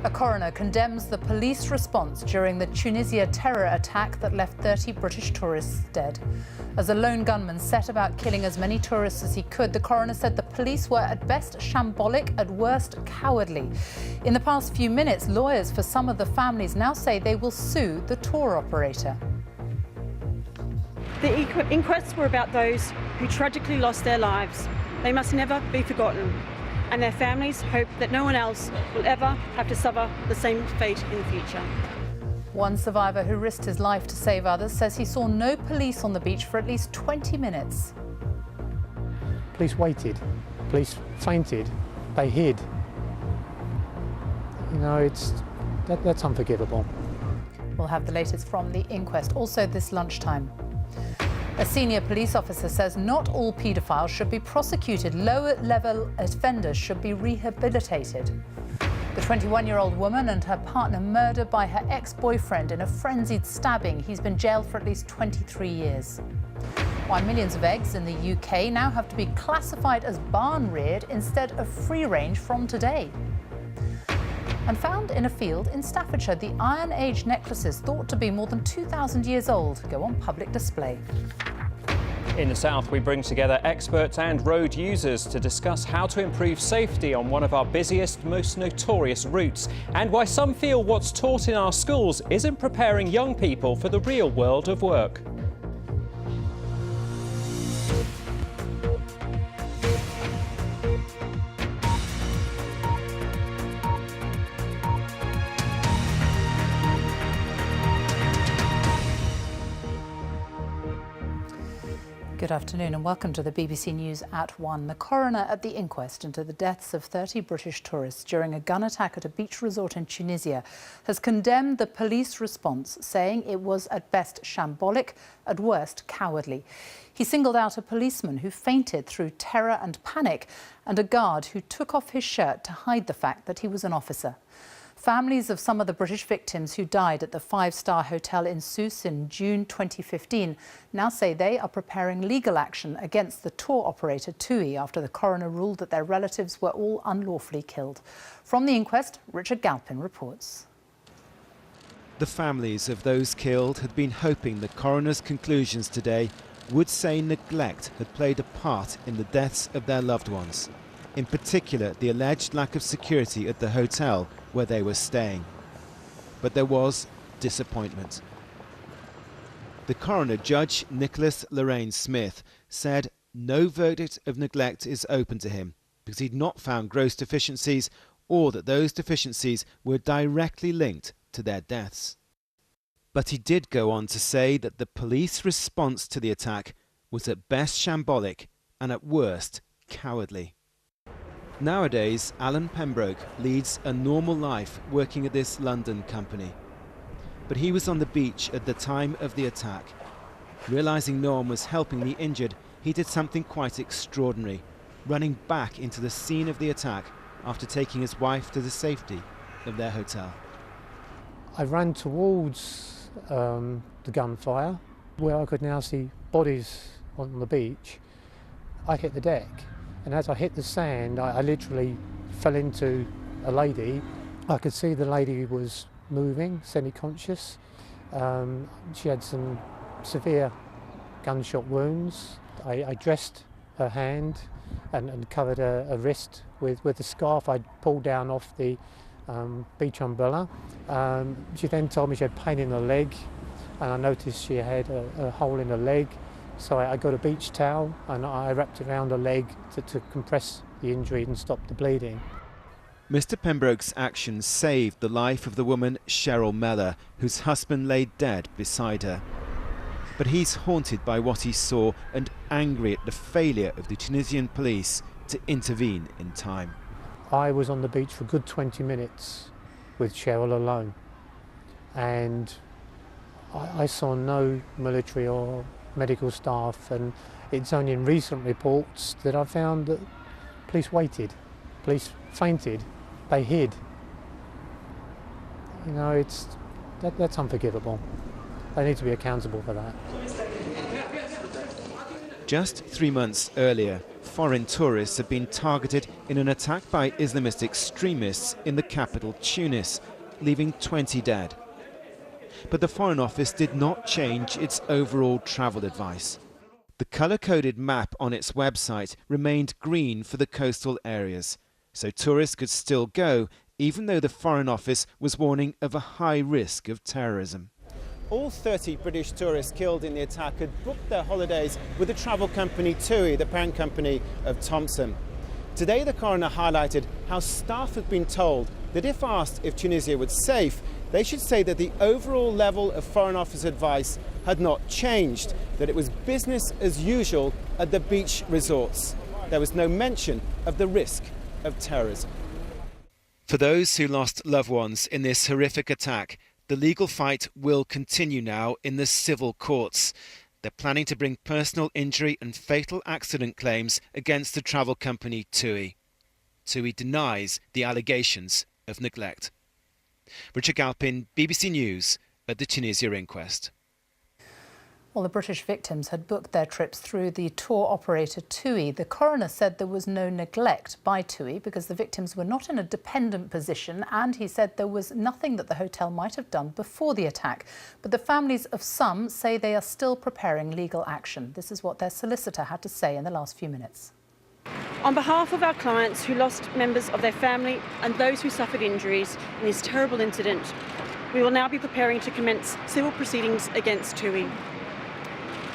A coroner condemns the police response during the Tunisia terror attack that left 30 British tourists dead. As a lone gunman set about killing as many tourists as he could, the coroner said the police were at best shambolic, at worst cowardly. In the past few minutes, lawyers for some of the families now say they will sue the tour operator. The inquests were about those who tragically lost their lives. They must never be forgotten, and their families hope that no one else will ever have to suffer the same fate in the future. One survivor who risked his life to save others says he saw no police on the beach for at least 20 minutes. Police waited, police fainted, they hid. You know, that's unforgivable. We'll have the latest from the inquest, also this lunchtime. A senior police officer says not all paedophiles should be prosecuted. Lower-level offenders should be rehabilitated. The 21-year-old woman and her partner murdered by her ex-boyfriend in a frenzied stabbing. He's been jailed for at least 23 years. Why millions of eggs in the UK now have to be classified as barn-reared instead of free-range from today. And found in a field in Staffordshire, the Iron Age necklaces thought to be more than 2,000 years old go on public display. In the south, we bring together experts and road users to discuss how to improve safety on one of our busiest, most notorious routes, and why some feel what's taught in our schools isn't preparing young people for the real world of work. Good afternoon and welcome to the BBC News at 1. The coroner at the inquest into the deaths of 30 British tourists during a gun attack at a beach resort in Tunisia has condemned the police response, saying it was at best shambolic, at worst cowardly. He singled out a policeman who fainted through terror and panic and a guard who took off his shirt to hide the fact that he was an officer. Families of some of the British victims who died at the five-star hotel in Sousse in June 2015 now say they are preparing legal action against the tour operator TUI after the coroner ruled that their relatives were all unlawfully killed. From the inquest, Richard Galpin reports. The families of those killed had been hoping the coroner's conclusions today would say neglect had played a part in the deaths of their loved ones, in particular the alleged lack of security at the hotel where they were staying. But there was disappointment. The coroner, Judge Nicholas Lorraine Smith, said no verdict of neglect is open to him because he'd not found gross deficiencies or that those deficiencies were directly linked to their deaths. But he did go on to say that the police response to the attack was at best shambolic and at worst cowardly. Nowadays, Alan Pembroke leads a normal life working at this London company. But he was on the beach at the time of the attack. Realising no one was helping the injured, he did something quite extraordinary, running back into the scene of the attack after taking his wife to the safety of their hotel. I ran towards the gunfire, where I could now see bodies on the beach. I hit the deck. And as I hit the sand, I literally fell into a lady. I could see the lady was moving, semi-conscious. She had some severe gunshot wounds. I dressed her hand and covered her wrist with the scarf I'd pulled down off the beach umbrella. She then told me she had pain in her leg, and I noticed she had a hole in her leg. So I got a beach towel and I wrapped it around her leg to compress the injury and stop the bleeding. Mr. Pembroke's actions saved the life of the woman Cheryl Mellor, whose husband lay dead beside her. But he's haunted by what he saw and angry at the failure of the Tunisian police to intervene in time. I was on the beach for a good 20 minutes with Cheryl alone, and I saw no military or medical staff, and it's only in recent reports that I found that police waited, police fainted, they hid. You know, that's unforgivable. They need to be accountable for that. Just 3 months earlier, foreign tourists have been targeted in an attack by Islamist extremists in the capital Tunis, leaving 20 dead. But the Foreign Office did not change its overall travel advice. The colour-coded map on its website remained green for the coastal areas, so tourists could still go, even though the Foreign Office was warning of a high risk of terrorism. All 30 British tourists killed in the attack had booked their holidays with the travel company TUI, the parent company of Thomson. Today, the coroner highlighted how staff had been told that if asked if Tunisia was safe, they should say that the overall level of Foreign Office advice had not changed, that it was business as usual at the beach resorts. There was no mention of the risk of terrorism. For those who lost loved ones in this horrific attack, the legal fight will continue now in the civil courts. They're planning to bring personal injury and fatal accident claims against the travel company TUI. TUI denies the allegations of neglect. Richard Galpin, BBC News, at the Tunisia inquest. Well, the British victims had booked their trips through the tour operator TUI. The coroner said there was no neglect by TUI because the victims were not in a dependent position, and he said there was nothing that the hotel might have done before the attack. But the families of some say they are still preparing legal action. This is what their solicitor had to say in the last few minutes. On behalf of our clients who lost members of their family and those who suffered injuries in this terrible incident, we will now be preparing to commence civil proceedings against TUI.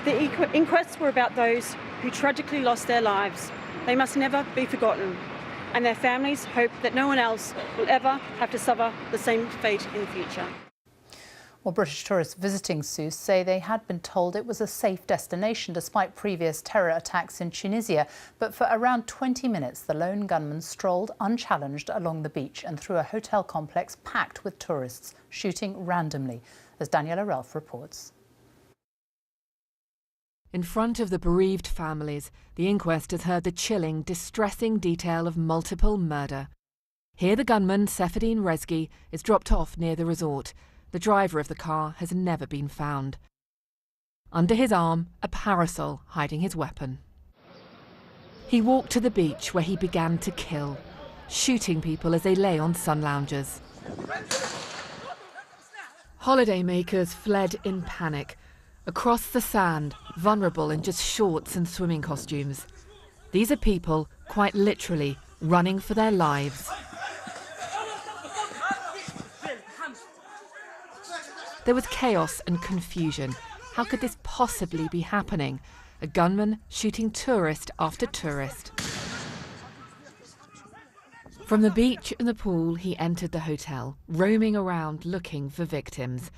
The inquests were about those who tragically lost their lives. They must never be forgotten, and their families hope that no one else will ever have to suffer the same fate in the future. Well, British tourists visiting Sousse say they had been told it was a safe destination despite previous terror attacks in Tunisia. But for around 20 minutes, the lone gunman strolled unchallenged along the beach and through a hotel complex packed with tourists, shooting randomly, as Daniela Ralph reports. In front of the bereaved families, the inquest has heard the chilling, distressing detail of multiple murder. Here the gunman, Seferdine Rezgi, is dropped off near the resort. The driver of the car has never been found. Under his arm, a parasol hiding his weapon. He walked to the beach where he began to kill, shooting people as they lay on sun loungers. Holidaymakers fled in panic, across the sand, vulnerable in just shorts and swimming costumes. These are people, quite literally, running for their lives. There was chaos and confusion. How could this possibly be happening? A gunman shooting tourist after tourist. From the beach and the pool, he entered the hotel, roaming around looking for victims.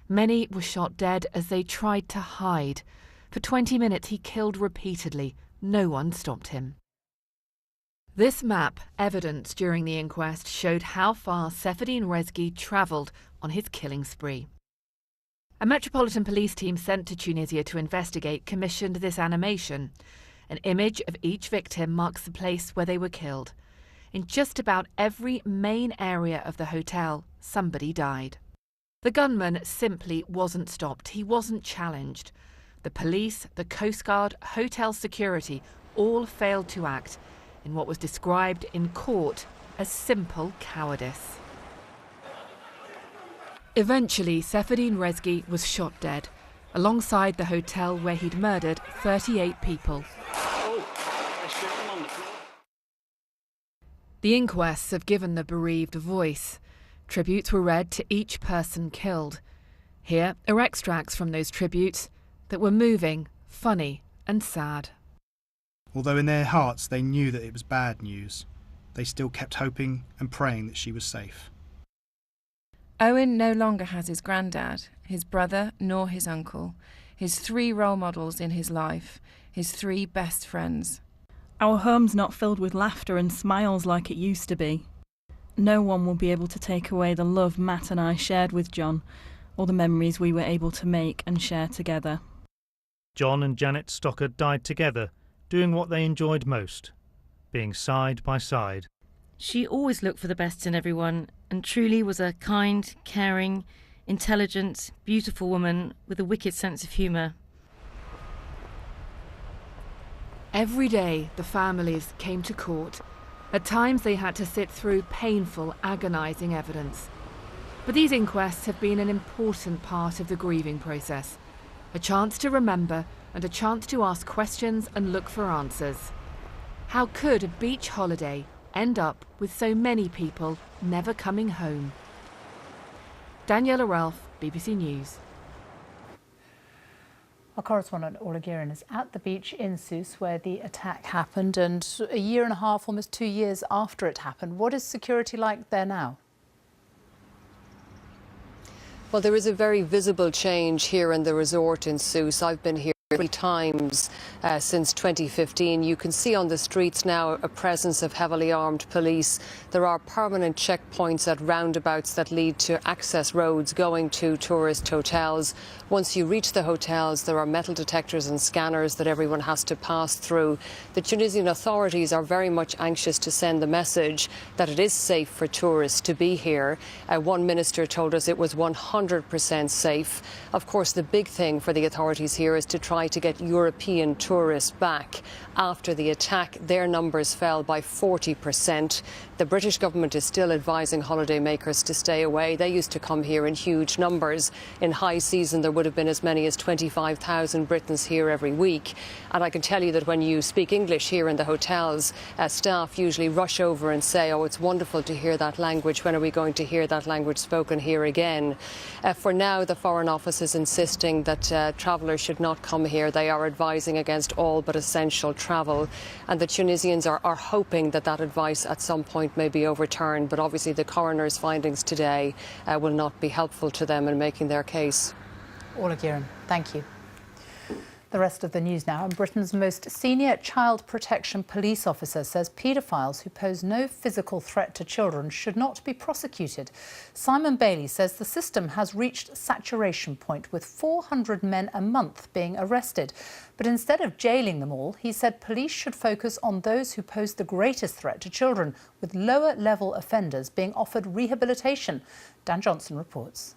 Many were shot dead as they tried to hide. For 20 minutes he killed repeatedly. No one stopped him. This map, evidence during the inquest, showed how far Seferdine Rezgi travelled on his killing spree. A Metropolitan Police team sent to Tunisia to investigate commissioned this animation. An image of each victim marks the place where they were killed. In just about every main area of the hotel, somebody died. The gunman simply wasn't stopped. He wasn't challenged. The police, the Coast Guard, hotel security all failed to act in what was described in court as simple cowardice. Eventually, Seferdine Rezgi was shot dead, alongside the hotel where he'd murdered 38 people. The inquests have given the bereaved a voice. Tributes were read to each person killed. Here are extracts from those tributes that were moving, funny and sad. Although in their hearts they knew that it was bad news, they still kept hoping and praying that she was safe. Owen no longer has his granddad, his brother nor his uncle, his 3 role models in his life, his 3 best friends. Our home's not filled with laughter and smiles like it used to be. No one will be able to take away the love Matt and I shared with John, or the memories we were able to make and share together. John and Janet Stockard died together, doing what they enjoyed most, being side by side. She always looked for the best in everyone and truly was a kind, caring, intelligent, beautiful woman with a wicked sense of humour. Every day, the families came to court. At times, they had to sit through painful, agonising evidence. But these inquests have been an important part of the grieving process. A chance to remember and a chance to ask questions and look for answers. How could a beach holiday end up with so many people never coming home? Daniela Ralph, BBC News. Our correspondent Orla Guerin is at the beach in Sousse where the attack happened, and a year and a half, almost 2 years after it happened. What is security like there now? Well, there is a very visible change here in the resort in Sousse. I've been here 3 times since 2015. You can see on the streets now a presence of heavily armed police. There are permanent checkpoints at roundabouts that lead to access roads going to tourist hotels. Once you reach the hotels, there are metal detectors and scanners that everyone has to pass through. The Tunisian authorities are very much anxious to send the message that it is safe for tourists to be here. One minister told us it was 100% safe. Of course, the big thing for the authorities here is to try to get European tourists back. After the attack, their numbers fell by 40%. The British government is still advising holidaymakers to stay away. They used to come here in huge numbers. In high season, there would have been as many as 25,000 Britons here every week. And I can tell you that when you speak English here in the hotels, staff usually rush over and say, oh, it's wonderful to hear that language. When are we going to hear that language spoken here again? For now, the Foreign Office is insisting that travellers should not come here. They are advising against all but essential travel. And the Tunisians are hoping that that advice at some point may be overturned. But obviously the coroner's findings today will not be helpful to them in making their case. Orla Guerin, thank you. The rest of the news now. And Britain's most senior child protection police officer says paedophiles who pose no physical threat to children should not be prosecuted. Simon Bailey says the system has reached saturation point with 400 men a month being arrested. But instead of jailing them all, he said police should focus on those who pose the greatest threat to children, with lower level offenders being offered rehabilitation. Dan Johnson reports.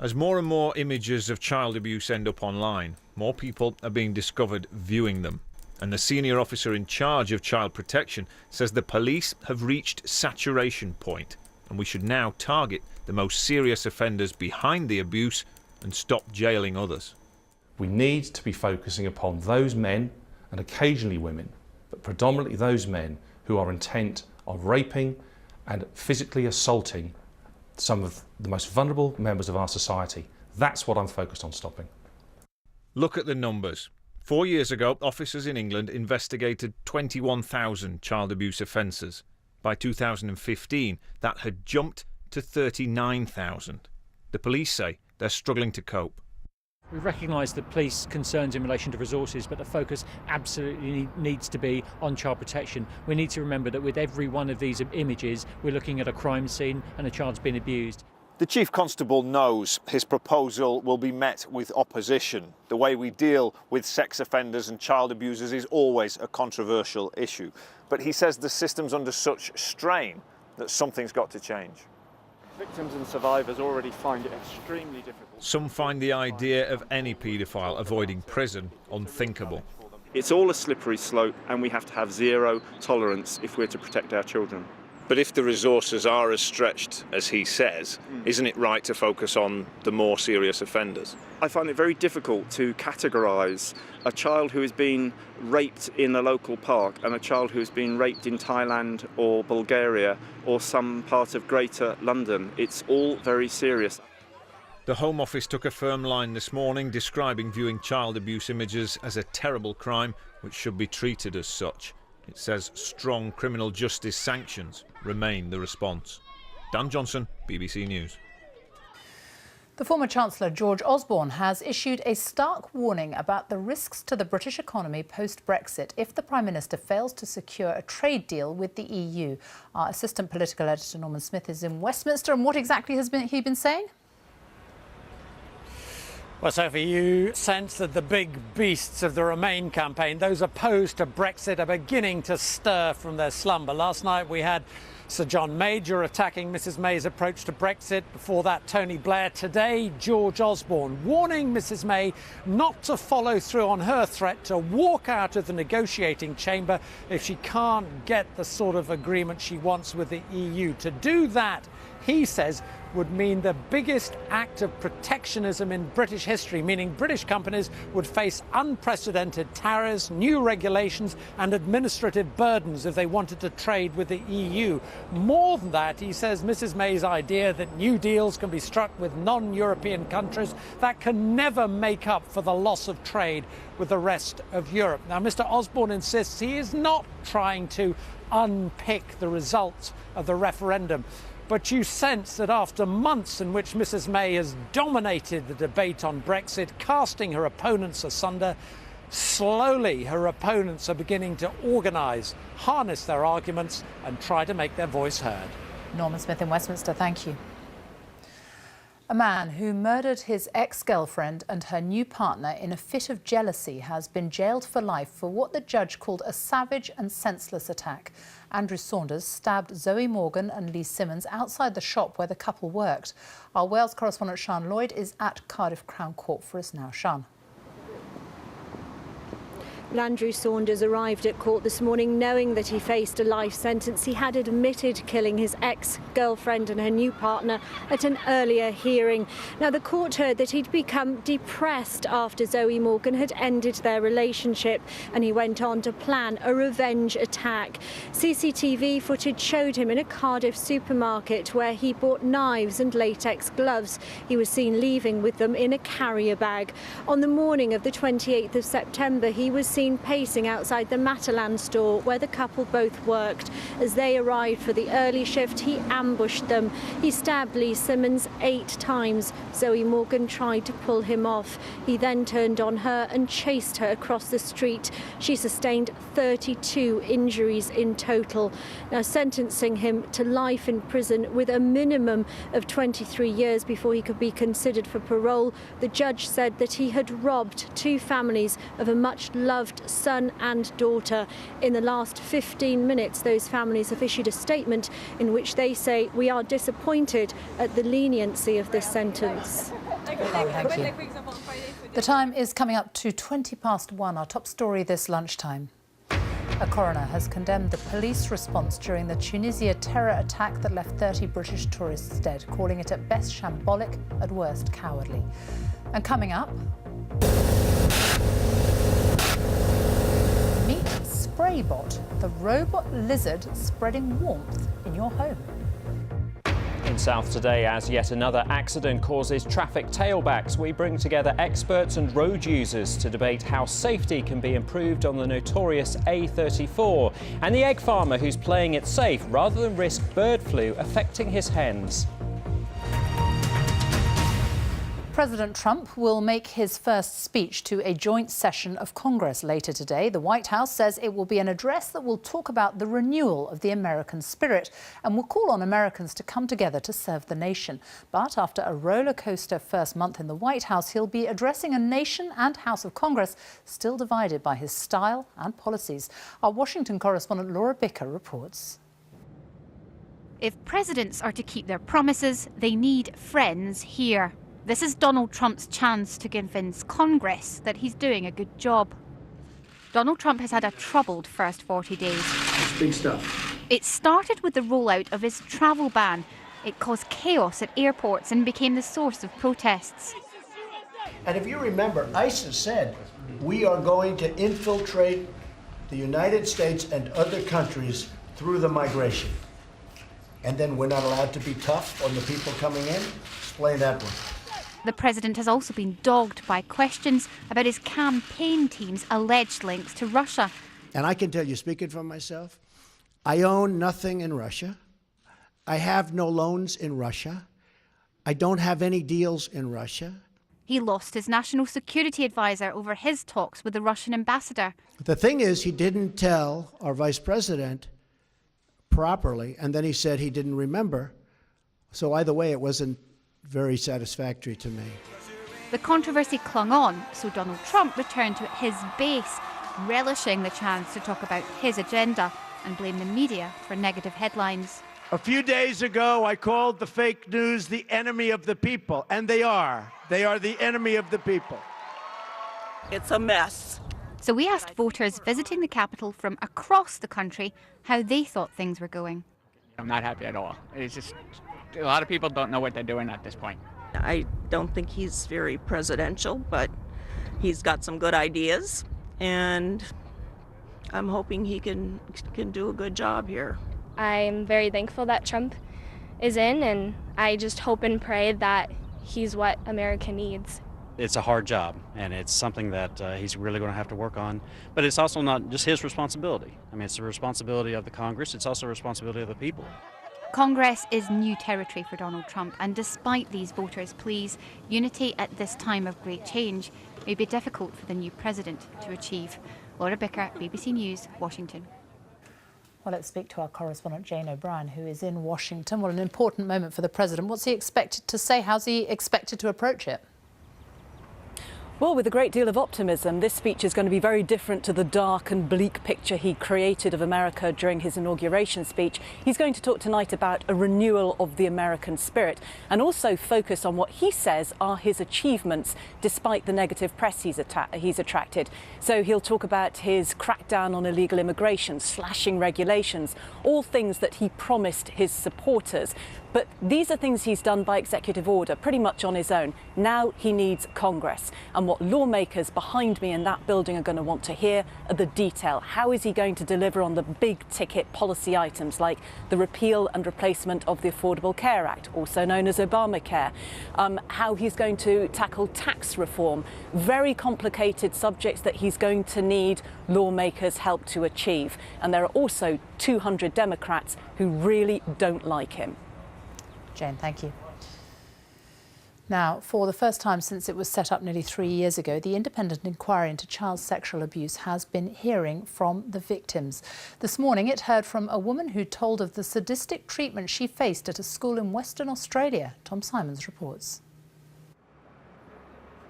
As more and more images of child abuse end up online, more people are being discovered viewing them. And the senior officer in charge of child protection says the police have reached saturation point, and we should now target the most serious offenders behind the abuse and stop jailing others. We need to be focusing upon those men, and occasionally women, but predominantly those men who are intent on raping and physically assaulting some of the most vulnerable members of our society. That's what I'm focused on stopping. Look at the numbers. 4 years ago, officers in England investigated 21,000 child abuse offences. By 2015, that had jumped to 39,000. The police say they're struggling to cope. We recognise the police concerns in relation to resources, but the focus absolutely needs to be on child protection. We need to remember that with every one of these images, we're looking at a crime scene and a child's been abused. The Chief Constable knows his proposal will be met with opposition. The way we deal with sex offenders and child abusers is always a controversial issue. But he says the system's under such strain that something's got to change. Victims and survivors already find it extremely difficult. Some find the idea of any paedophile avoiding prison unthinkable. It's all a slippery slope, and we have to have zero tolerance if we're to protect our children. But if the resources are as stretched as he says, isn't it right to focus on the more serious offenders? I find it very difficult to categorise a child who has been raped in a local park and a child who has been raped in Thailand or Bulgaria or some part of Greater London. It's all very serious. The Home Office took a firm line this morning, describing viewing child abuse images as a terrible crime which should be treated as such. It says strong criminal justice sanctions remain the response. Dan Johnson, BBC News. The former Chancellor George Osborne has issued a stark warning about the risks to the British economy post-Brexit if the Prime Minister fails to secure a trade deal with the EU. Our assistant political editor Norman Smith is in Westminster, and what exactly has he been saying? Well, Sophie, you sense that the big beasts of the Remain campaign, those opposed to Brexit, are beginning to stir from their slumber. Last night we had Sir John Major attacking Mrs May's approach to Brexit. Before that, Tony Blair. Today, George Osborne warning Mrs May not to follow through on her threat to walk out of the negotiating chamber if she can't get the sort of agreement she wants with the EU. To do that, he says, would mean the biggest act of protectionism in British history, meaning British companies would face unprecedented tariffs, new regulations and administrative burdens if they wanted to trade with the EU. More than that, he says Mrs May's idea that new deals can be struck with non-European countries, that can never make up for the loss of trade with the rest of Europe. Now, Mr Osborne insists he is not trying to unpick the results of the referendum. But you sense that after months in which Mrs May has dominated the debate on Brexit, casting her opponents asunder, slowly her opponents are beginning to organise, harness their arguments and try to make their voice heard. Norman Smith in Westminster, thank you. A man who murdered his ex-girlfriend and her new partner in a fit of jealousy has been jailed for life for what the judge called a savage and senseless attack. Andrew Saunders stabbed Zoe Morgan and Lee Simmons outside the shop where the couple worked. Our Wales correspondent Sian Lloyd is at Cardiff Crown Court for us now. Sian. Andrew Saunders arrived at court this morning knowing that he faced a life sentence. He had admitted killing his ex-girlfriend and her new partner at an earlier hearing. Now, the court heard that he'd become depressed after Zoe Morgan had ended their relationship, and he went on to plan a revenge attack. CCTV footage showed him in a Cardiff supermarket where he bought knives and latex gloves. He was seen leaving with them in a carrier bag. On the morning of the 28th of September, he was seen pacing outside the Matalan store where the couple both worked. As they arrived for the early shift, he ambushed them. He stabbed Lee Simmons 8 times. Zoe Morgan tried to pull him off. He then turned on her and chased her across the street. She sustained 32 injuries in total. Now, sentencing him to life in prison with a minimum of 23 years before he could be considered for parole, the judge said that he had robbed 2 families of a much-loved son and daughter. In the last 15 minutes, those families have issued a statement in which they say, "We are disappointed at the leniency of this sentence." Thank you. The time is coming up to 1:20. Our top story this lunchtime. A coroner has condemned the police response during the Tunisia terror attack that left 30 British tourists dead, calling it at best shambolic, at worst cowardly. And coming up, meet Spraybot, the robot lizard spreading warmth in your home. In South today, as yet another accident causes traffic tailbacks, we bring together experts and road users to debate how safety can be improved on the notorious A34, and the egg farmer who's playing it safe rather than risk bird flu affecting his hens. President Trump will make his first speech to a joint session of Congress later today. The White House says it will be an address that will talk about the renewal of the American spirit and will call on Americans to come together to serve the nation. But after a roller coaster first month in the White House, he'll be addressing a nation and House of Congress still divided by his style and policies. Our Washington correspondent Laura Bicker reports. If presidents are to keep their promises, they need friends here. This is Donald Trump's chance to convince Congress that he's doing a good job. Donald Trump has had a troubled first 40 days. It's big stuff. It started with the rollout of his travel ban. It caused chaos at airports and became the source of protests. And if you remember, ISIS said, we are going to infiltrate the United States and other countries through the migration. And then we're not allowed to be tough on the people coming in? Explain that one. The president has also been dogged by questions about his campaign team's alleged links to Russia. And I can tell you, speaking for myself, I own nothing in Russia. I have no loans in Russia. I don't have any deals in Russia. He lost his national security advisor over his talks with the Russian ambassador. The thing is, he didn't tell our vice president properly, and then he said he didn't remember. So either way, it wasn't very satisfactory to me. The controversy clung on, so Donald Trump returned to his base, relishing the chance to talk about his agenda and blame the media for negative headlines. A few days ago, I called the fake news the enemy of the people, and they are. They are the enemy of the people. It's a mess. So we asked voters visiting the capital from across the country how they thought things were going. I'm not happy at all. It's just a lot of people don't know what they're doing at this point. I don't think he's very presidential, but he's got some good ideas, and I'm hoping he can do a good job here. I'm very thankful that Trump is in, and I just hope and pray that he's what America needs. It's a hard job, and it's something that he's really going to have to work on. But it's also not just his responsibility. I mean, it's the responsibility of the Congress. It's also a responsibility of the people. Congress is new territory for Donald Trump, and despite these voters' pleas, unity at this time of great change may be difficult for the new president to achieve. Laura Bicker, BBC News, Washington. Well, let's speak to our correspondent Jane O'Brien, who is in Washington. Well, an important moment for the president. What's he expected to say? How's he expected to approach it? Well, with a great deal of optimism, this speech is going to be very different to the dark and bleak picture he created of America during his inauguration speech. He's going to talk tonight about a renewal of the American spirit and also focus on what he says are his achievements despite the negative press he's attracted. So he'll talk about his crackdown on illegal immigration, slashing regulations, all things that he promised his supporters. But these are things he's done by executive order, pretty much on his own. Now he needs Congress. And what lawmakers behind me in that building are going to want to hear are the detail. How is he going to deliver on the big ticket policy items like the repeal and replacement of the Affordable Care Act, also known as Obamacare? How he's going to tackle tax reform. Very complicated subjects that he's going to need lawmakers' help to achieve. And there are also 200 Democrats who really don't like him. Jane, thank you. Now, for the first time since it was set up nearly 3 years ago, the independent inquiry into child sexual abuse has been hearing from the victims. This morning, it heard from a woman who told of the sadistic treatment she faced at a school in Western Australia. Tom Simons reports.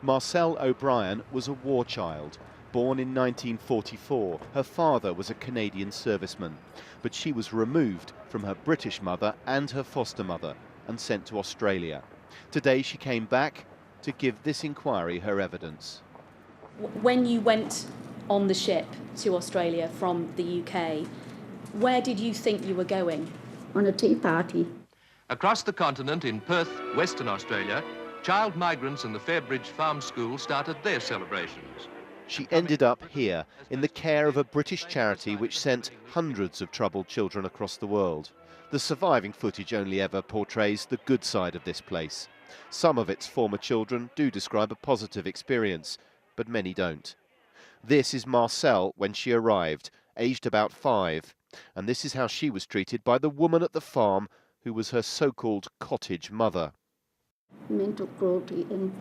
Marcelle O'Brien was a war child. Born in 1944, her father was a Canadian serviceman, but she was removed from her British mother and her foster mother and sent to Australia. Today she came back to give this inquiry her evidence. When you went on the ship to Australia from the UK, where did you think you were going? On a tea party. Across the continent in Perth, Western Australia, child migrants in the Fairbridge Farm School started their celebrations. She ended up here in the care of a British charity which sent hundreds of troubled children across the world. The surviving footage only ever portrays the good side of this place. Some of its former children do describe a positive experience, but many don't. This is Marcelle when she arrived, aged about 5, and this is how she was treated by the woman at the farm who was her so-called cottage mother. Mental cruelty and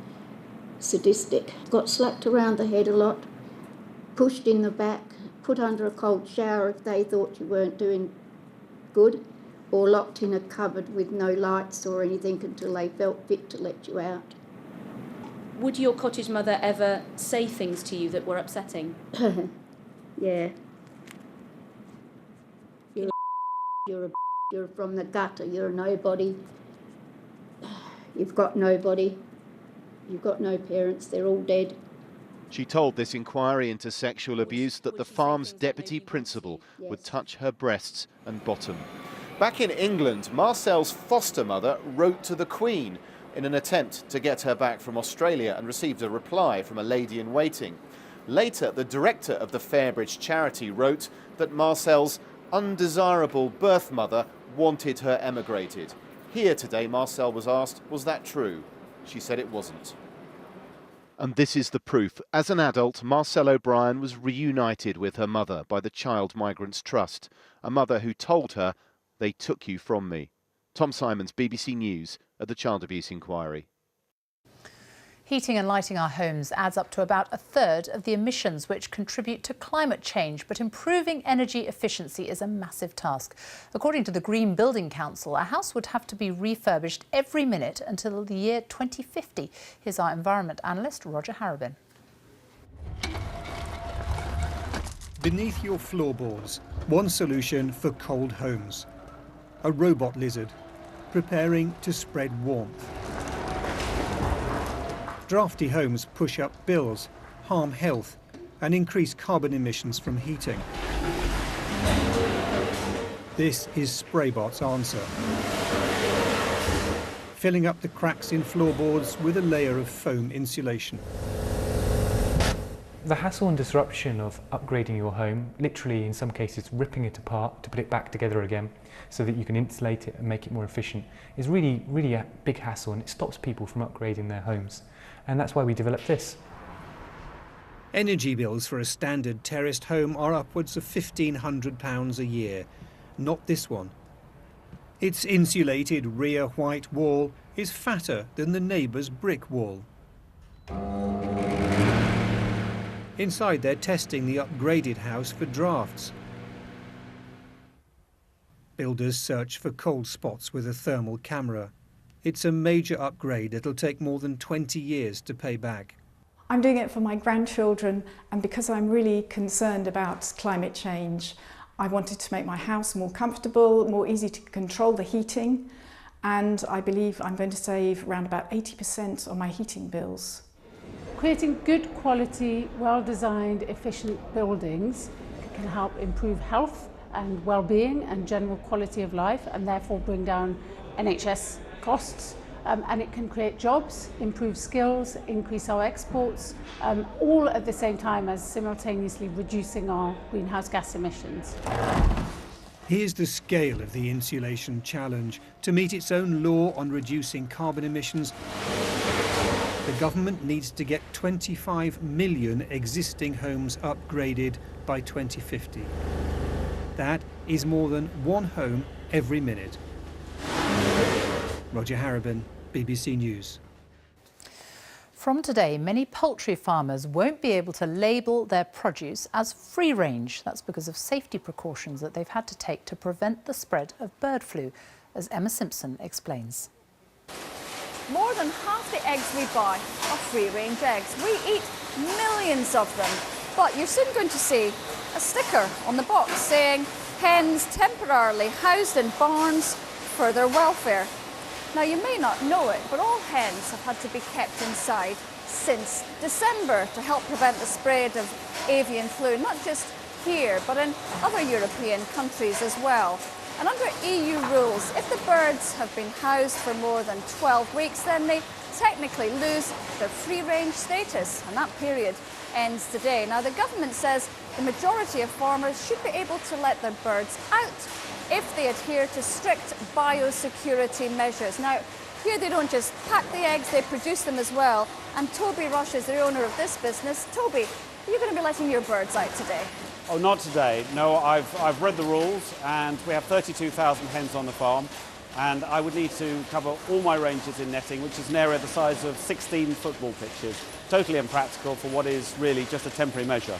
sadistic. Got slapped around the head a lot, pushed in the back, put under a cold shower if they thought you weren't doing good, or locked in a cupboard with no lights or anything until they felt fit to let you out. Would your cottage mother ever say things to you that were upsetting? Yeah. You're from the gutter, you're a nobody. You've got nobody. You've got no parents, they're all dead. She told this inquiry into sexual abuse that the farm's deputy principal would touch her breasts and bottom. Back in England, Marcelle's foster mother wrote to the Queen in an attempt to get her back from Australia and received a reply from a lady in waiting. Later, the director of the Fairbridge charity wrote that Marcelle's undesirable birth mother wanted her emigrated. Here today, Marcelle was asked, was that true? She said it wasn't. And this is the proof. As an adult, Marcelle O'Brien was reunited with her mother by the Child Migrants Trust, a mother who told her, "They took you from me." Tom Simons, BBC News, at the Child Abuse Inquiry. Heating and lighting our homes adds up to about a third of the emissions which contribute to climate change, but improving energy efficiency is a massive task. According to the Green Building Council, a house would have to be refurbished every minute until the year 2050. Here's our environment analyst, Roger Harrabin. Beneath your floorboards, one solution for cold homes. a robot lizard, preparing to spread warmth. Drafty homes push up bills, harm health, and increase carbon emissions from heating. This is Spraybot's answer. Filling up the cracks in floorboards with a layer of foam insulation. The hassle and disruption of upgrading your home, literally in some cases ripping it apart to put it back together again so that you can insulate it and make it more efficient, is really a big hassle, and it stops people from upgrading their homes. And that's why we developed this. Energy bills for a standard terraced home are upwards of £1,500 a year. Not this one. Its insulated rear white wall is fatter than the neighbour's brick wall. Inside, they're testing the upgraded house for drafts. Builders search for cold spots with a thermal camera. It's a major upgrade that'll take more than 20 years to pay back. I'm doing it for my grandchildren, and because I'm really concerned about climate change, I wanted to make my house more comfortable, more easy to control the heating, and I believe I'm going to save around about 80% on my heating bills. Creating good quality, well-designed, efficient buildings can help improve health and well-being and general quality of life, and therefore bring down NHS costs. And it can create jobs, improve skills, increase our exports, all at the same time as simultaneously reducing our greenhouse gas emissions. Here's the scale of the insulation challenge. To meet its own law on reducing carbon emissions, the government needs to get 25 million existing homes upgraded by 2050. That is more than one home every minute. Roger Harrabin, BBC News. From today, many poultry farmers won't be able to label their produce as free range. That's because of safety precautions that they've had to take to prevent the spread of bird flu, as Emma Simpson explains. More than half the eggs we buy are free-range eggs. We eat millions of them. But you're soon going to see a sticker on the box saying hens temporarily housed in barns for their welfare. Now, you may not know it, but all hens have had to be kept inside since December to help prevent the spread of avian flu, not just here, but in other European countries as well. And under EU rules, if the birds have been housed for more than 12 weeks, then they technically lose their free-range status, and that period ends today. Now, the government says the majority of farmers should be able to let their birds out if they adhere to strict biosecurity measures. Now, here they don't just pack the eggs, they produce them as well. And Toby Rush is the owner of this business. Toby, are you going to be letting your birds out today? Oh, not today. No, I've read the rules, and we have 32,000 hens on the farm, and I would need to cover all my ranges in netting, which is an area the size of 16 football pitches. Totally impractical for what is really just a temporary measure.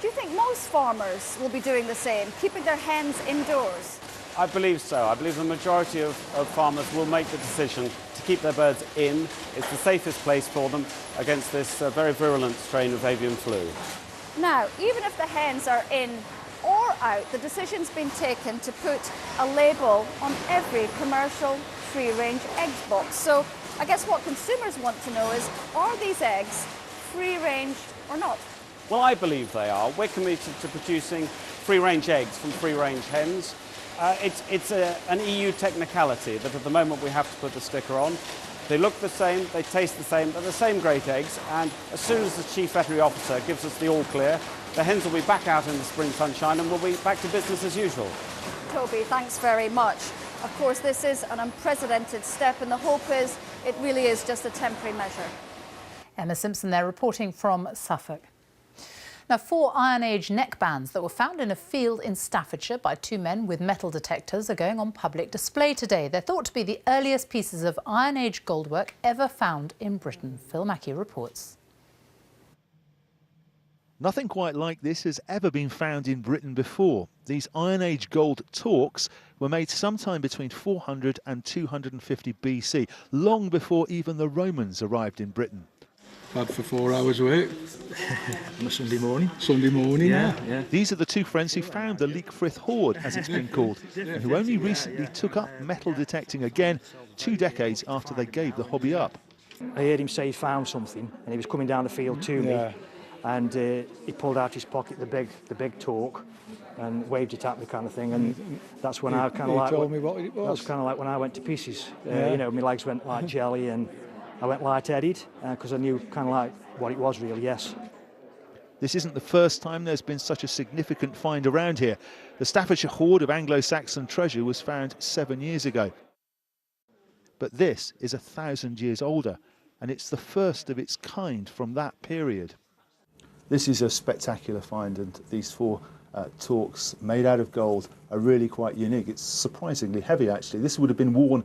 Do you think most farmers will be doing the same, keeping their hens indoors? I believe so. I believe the majority of farmers will make the decision to keep their birds in. It's the safest place for them against this very virulent strain of avian flu. Now, even if the hens are in or out, the decision's been taken to put a label on every commercial free-range eggs box. So I guess what consumers want to know is, are these eggs free-range or not? Well, I believe they are. We're committed to producing free-range eggs from free-range hens. It's an EU technicality that at the moment we have to put the sticker on. They look the same, they taste the same, they're the same great eggs, and as soon as the Chief Veterinary Officer gives us the all clear, the hens will be back out in the spring sunshine and we'll be back to business as usual. Toby, thanks very much. Of course, this is an unprecedented step, and the hope is it really is just a temporary measure. Emma Simpson there reporting from Suffolk. Now, 4 Iron Age neckbands that were found in a field in Staffordshire by 2 men with metal detectors are going on public display today. They're thought to be the earliest pieces of Iron Age goldwork ever found in Britain. Phil Mackey reports. Nothing quite like this has ever been found in Britain before. These Iron Age gold torques were made sometime between 400 and 250 BC, long before even the Romans arrived in Britain. had for 4 hours work on a Sunday morning. Sunday morning, yeah. These are the two friends who found the Leakfrith Hoard, as it's been called, and who only recently took up metal detecting again, 2 decades after they gave the hobby up. I heard him say he found something, and he was coming down the field to me, and he pulled out his pocket the big torque, and waved it at me, kind of thing, and that's when I kind of like. Told me what it was. That's kind of like when I went to pieces. You know, my legs went like jelly, and I went light-headed because I knew kind of like what it was really. Yes. This isn't the first time there's been such a significant find around here. The Staffordshire hoard of Anglo-Saxon treasure was found 7 years ago. But this is 1,000 years older, and it's the first of its kind from that period. This is a spectacular find, and these 4 torques made out of gold are really quite unique. It's surprisingly heavy, actually. This would have been worn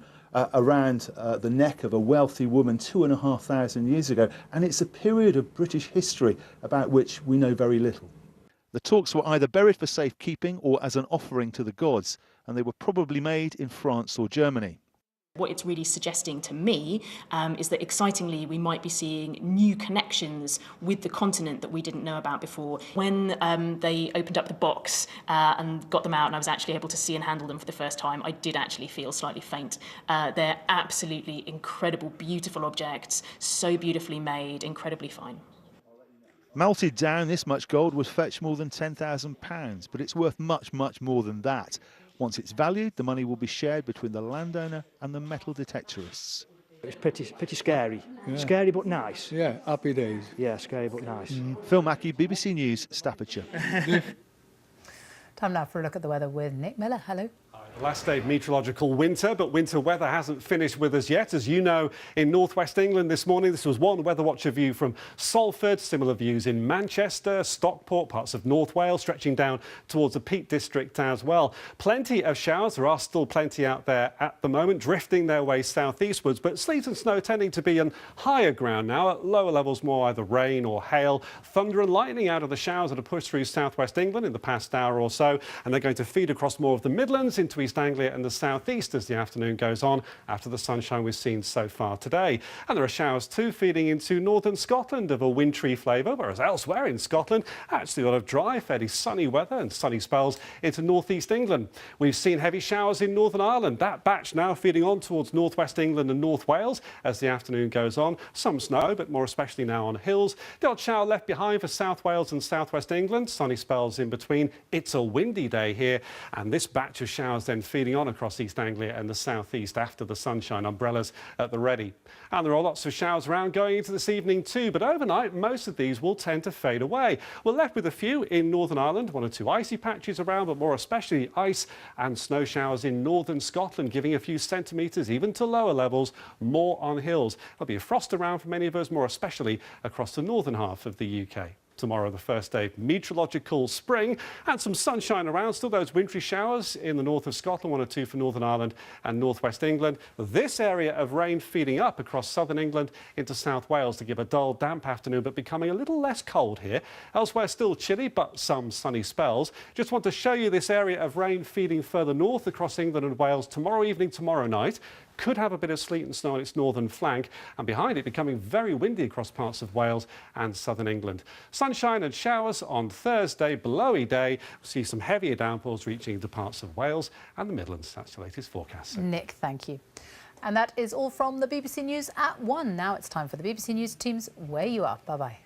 around the neck of a wealthy woman 2,500 years ago, and it's a period of British history about which we know very little. The torques were either buried for safekeeping or as an offering to the gods, and they were probably made in France or Germany. What it's really suggesting to me is that, excitingly, we might be seeing new connections with the continent that we didn't know about before. When they opened up the box and got them out, and I was actually able to see and handle them for the first time, I did actually feel slightly faint. They're absolutely incredible, beautiful objects, so beautifully made, incredibly fine. Melted down, this much gold would fetch more than £10,000, but it's worth much, much more than that. Once it's valued, the money will be shared between the landowner and the metal detectorists. It's pretty scary. Yeah. Scary but nice. Yeah, happy days. Yeah, scary but nice. Phil Mackey, BBC News, Staffordshire. Time now for a look at the weather with Nick Miller. Hello. Last day of meteorological winter, but winter weather hasn't finished with us yet. As you know, in northwest England this morning, this was one Weather Watcher view from Salford, similar views in Manchester, Stockport, parts of North Wales, stretching down towards the Peak District as well. Plenty of showers. There are still plenty out there at the moment, drifting their way southeastwards, but sleet and snow tending to be on higher ground now. At lower levels, more either rain or hail. Thunder and lightning out of the showers that have pushed through southwest England in the past hour or so, and they're going to feed across more of the Midlands into East Anglia and the southeast as the afternoon goes on after the sunshine we've seen so far today. And there are showers too feeding into northern Scotland of a wintry flavour, whereas elsewhere in Scotland actually a lot of dry, fairly sunny weather and sunny spells into northeast England. We've seen heavy showers in Northern Ireland. That batch now feeding on towards northwest England and North Wales as the afternoon goes on. Some snow, but more especially now on hills. The odd shower left behind for South Wales and southwest England. Sunny spells in between. It's a windy day here, and this batch of showers then feeding on across East Anglia and the southeast after the sunshine. Umbrellas at the ready. And there are lots of showers around going into this evening too, but overnight most of these will tend to fade away. We're left with a few in Northern Ireland, 1 or 2 icy patches around, but more especially ice and snow showers in northern Scotland, giving a few centimetres even to lower levels, more on hills. There'll be a frost around for many of us, more especially across the northern half of the UK. Tomorrow, the first day of meteorological spring, and some sunshine around. Still those wintry showers in the north of Scotland, 1 or 2 for Northern Ireland and northwest England. This area of rain feeding up across southern England into South Wales to give a dull, damp afternoon, but becoming a little less cold here. Elsewhere, still chilly, but some sunny spells. Just want to show you this area of rain feeding further north across England and Wales tomorrow evening, tomorrow night. Could have a bit of sleet and snow on its northern flank, and behind it becoming very windy across parts of Wales and southern England. Sunshine and showers on Thursday, blowy day. We'll see some heavier downpours reaching into parts of Wales and the Midlands. That's the latest forecast. Nick, thank you. And that is all from the BBC News at 1. Now it's time for the BBC News team's Where You Are. Bye-bye.